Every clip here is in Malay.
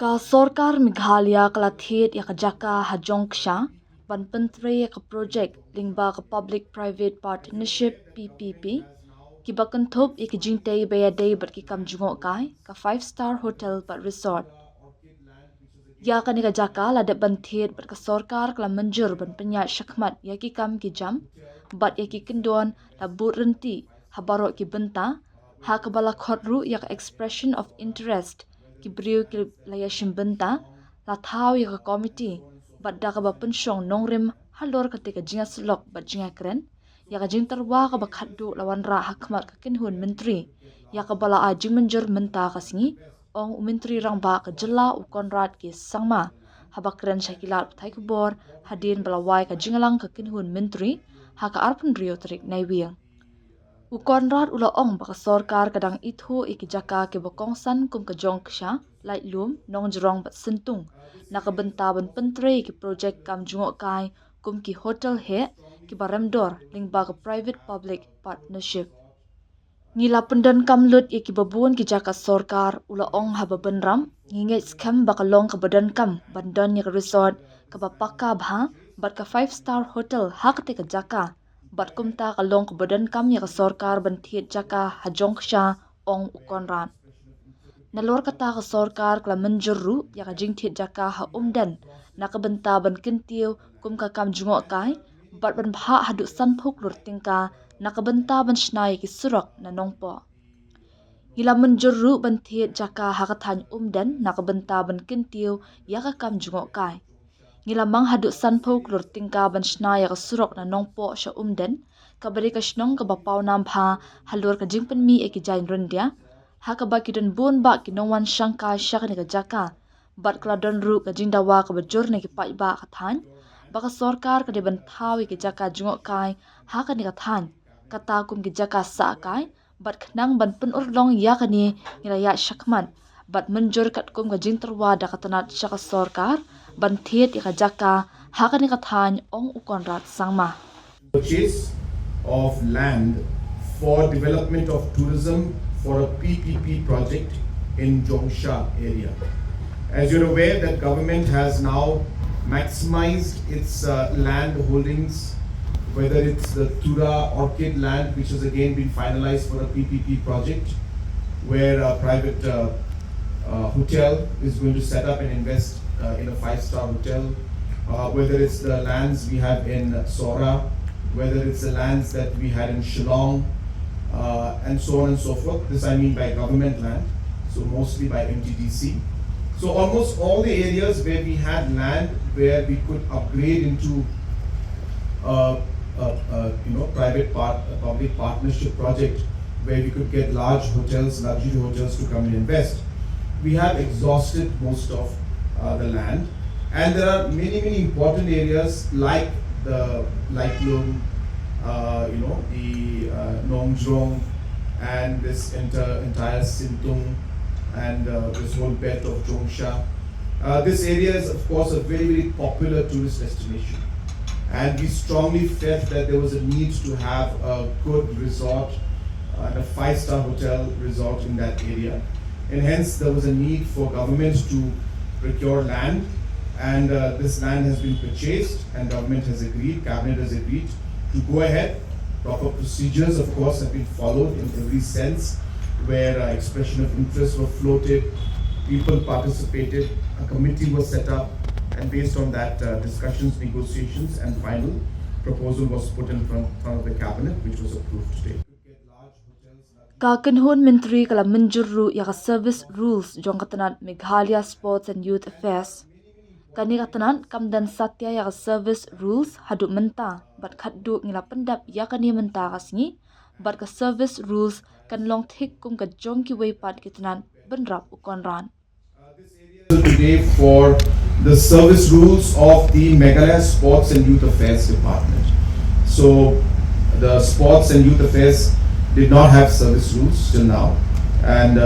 Ka Sorkar Meghalaya kala Thied ya ka jaka ha Jongksha ban pentre ya ka project lingba ka public private partnership PPP ki bakanthop ya ki jingtei baya day bat ki kam jungo kai ka 5-star hotel bat resort ya ka ni ka jaka la de ban Thied bat ka Sorkar kala manjur ban penya shakmat ya ki kam ki jam bat ya ki kendon la but renti ha barok ki benta ha ka bala khotru ya ka expression of interest ki brio ki laya shimbenta la thau ya ka committee bat da ka ba pensyong nongrim halor ka te ka jinga slok bat jinga kren ya ka jing tarwa ka ba khaddu lawan ra hakmat ka kinhun menteri ya ka bala a jing menjur menta ka singi ong menteri rang ba ka jela u konrad ki sangma haba kren shakilat thai ku bor hadin bala wai ka jingalang ka kinhun menteri ha ka arpun rio trik naiwiang u konrad ula ong baka Sorkar kadang ithu iki jaka ke bokongsan kum ka Jongksha laitlum nong jrong bat sentung nakabenta ban pentre ki project kam jungo kai kum ki hotel he ki baramdor lingba ka private public partnership ngila pendan kamlut iki babun ki jaka Sorkar ula ong haba benram ngingai skam bakalong ka badan kam bandan ya resort ka bapaka bha bat ka 5-star hotel hakte ka jaka bat kumta kalong ka badan kam ya ka Sorkar ban Thied jaka ha Jongksha ong ukonran nalor kata ka Sorkar kala menjuru ya ka jing Thied jaka ha umdan nakabenta ban kintiu kum ka kam jungo kai bat ban bha hadu san phuk lur tingka nakabenta ban shnai ki surok na nongpo hila menjuru ban Thied jaka ha ka than umdan nakabenta ban kintiu ya ka kam jungo kai ngilamang hadu san phok lur tingka ban shnaya ka surok na nongpo sha umden kabari ka shnong ka bapaw nam pha halur ka jingpan mi eki jain rundia ha ka ba kidan bon ba ki nongwan shangka shak ni ka jaka bat kala don ru ka jingdawa ka bajur ni ki pai ba ka than baka Sorkar ka de ban thawi ki jaka jungo kai ha ka ni ka than kata kum ki jaka sa kai bat khnang ban pun urlong ya ka ni ngilaya shakman bat menjur kat kum ka jingtarwa da ka tanat shaka Sorkar ban Thied ya ka jaka ha ka ni ka than ong ukonrat sangma purchase of land for development of tourism for a PPP project in Jongksha area. As you're aware, that government has now maximized its land holdings, whether it's the Tura Orchid land, which has again been finalized for a PPP project, where a private hotel is going to set up and invest in a 5-star hotel, whether it's the lands we have in Sora, whether it's the lands that we had in Shillong, and so on and so forth. This I mean by government land, so mostly by MTDC. So almost all the areas where we had land where we could upgrade into private public partnership project where we could get large hotels, luxury hotels to come and invest. We have exhausted most of the land, and there are many important areas like the Lightlum, the Nongjrong, and this entire Sintung, and this whole belt of Jongksha. This area is, of course, a very popular tourist destination, and we strongly felt that there was a need to have a good resort and a 5-star hotel resort in that area, and hence there was a need for government to procure land, and this land has been purchased, and government has agreed, cabinet has agreed to go ahead. Proper procedures, of course, have been followed in every sense, where expression of interest were floated, people participated, a committee was set up, and based on that, discussions, negotiations, and final proposal was put in front of the cabinet, which was approved today. ka kanhun menteri kala menjuru ya ka service rules jongkatanat Meghalaya Sports and Youth Affairs kani katanan kamdan satya ya ka service rules hadu menta bat khaddu ngila pendap ya kani menta kasngi bat ka service rules kan long thik kum ka jongki wei pat kitanan benrap ukonran today for the service rules of the Meghalaya Sports and Youth Affairs Department. So the Sports and Youth Affairs did not have service rules till now, and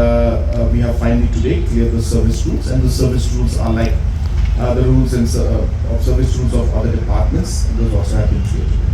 we have finally today cleared the service rules, and the service rules are like the rules and of service rules of other departments, and those also have been created.